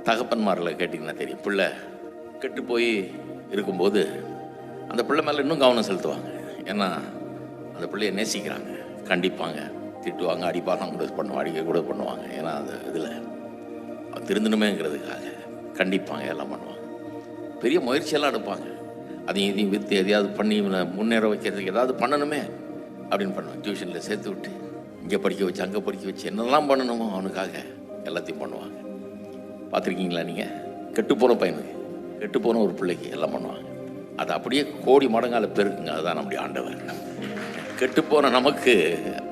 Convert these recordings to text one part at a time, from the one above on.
தகப்பன்மாரில் கேட்டிங்கன்னா தெரியும். பிள்ளை கெட்டு போய் இருக்கும்போது அந்த பிள்ளை மேலே இன்னும் கவனம் செலுத்துவாங்க. ஏன்னா அந்த பிள்ளையை நேசிக்கிறாங்க, கண்டிப்பாங்க, திட்டுவாங்க, அடிப்பாங்க, கூட பண்ணுவாங்க, அடிக்க கூட பண்ணுவாங்க. ஏன்னா அந்த இதில் திருந்தணுமேங்கிறதுக்காக கண்டிப்பாங்க, எல்லாம் பண்ணுவாங்க, பெரிய முயற்சியெல்லாம் எடுப்பாங்க. அதையும் இதையும் விற்று எதையாவது பண்ணி முன்னேற வைக்கிறதுக்கு ஏதாவது பண்ணணுமே அப்படின்னு பண்ணுவாங்க. டியூஷனில் சேர்த்து விட்டு இங்கே படிக்க வச்சு அங்கே படிக்க வச்சு என்னெல்லாம் பண்ணணுமோ அவனுக்காக எல்லாத்தையும் பண்ணுவாங்க. பார்த்துருக்கீங்களா நீங்கள்? கெட்டுப்போன பையனுக்கு, கெட்டுப்போன ஒரு பிள்ளைக்கு எல்லாம் பண்ணுவாங்க. அது அப்படியே கோடி மடங்கால பெருக்குங்க. அதுதான் நம்முடைய ஆண்டவர். கெட்டுப்போன நமக்கு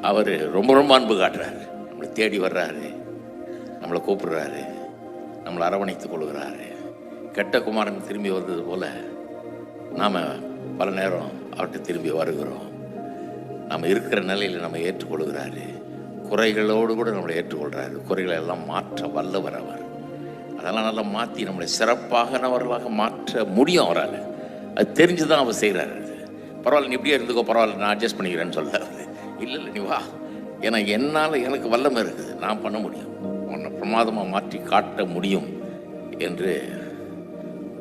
அவர் ரொம்ப ரொம்ப அன்பு காட்டுறாரு. நம்மளை தேடி வர்றாரு, நம்மளை கூப்பிடுறாரு, நம்மளை அரவணைத்துக் கொள்கிறாரு. கெட்ட குமாரன் திரும்பி வந்தது போல் நாம் பல நேரம் அவர்கிட்ட திரும்பி வருகிறோம். நம்ம இருக்கிற நிலையில் நம்ம ஏற்றுக்கொள்கிறாரு. குறைகளோடு கூட நம்மளை ஏற்றுக்கொள்கிறாரு. குறைகளை எல்லாம் மாற்ற வல்லவர் அவர். அதெல்லாம் நல்லா மாற்றி நம்மளை சிறப்பாகனவர்களாக மாற்ற முடியும் அவரால். அது தெரிஞ்சு தான் அவர் செய்கிறாரு. பரவாயில்ல, நீ இப்படியே இருந்துக்கோ, பரவாயில்ல, நான் அட்ஜஸ்ட் பண்ணிக்கிறேன்னு சொல்கிறாரு. இல்லை நீ வா, ஏன்னா என்னால் எனக்கு வல்லமை இருக்குது, நான் பண்ண முடியும், உன்னை பிரமாதமாக மாற்றி காட்ட முடியும் என்று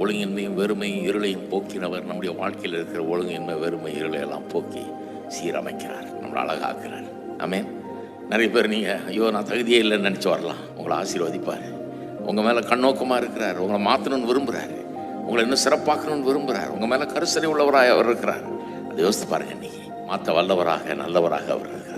ஒழுங்கின்மையும் வெறுமையும் இருளையும் போக்கினவர் நம்முடைய வாழ்க்கையில் இருக்கிற ஒழுங்கின்மை வெறுமை இருளை எல்லாம் போக்கி சீரமைக்கிறார், நம்மளை அழகாக்குறார். ஆமென். நிறைய பேர் நீங்கள் ஐயோ நான் தகுதியே இல்லைன்னு நினச்சி வரலாம். உங்களை ஆசீர்வதிப்பார். உங்கள் மேலே கண்ணோக்கமாக இருக்கிறார். உங்களை மாற்றணும்னு விரும்புகிறாரு. உங்களை இன்னும் சிறப்பாக்கணும்னு விரும்புகிறார். உங்கள் மேலே கருசனை உள்ளவராக அவர் இருக்கிறார். அதை யோசித்து பாருங்கள். இன்னைக்கு மாற்ற வல்லவராக நல்லவராக அவர் இருக்கிறார்.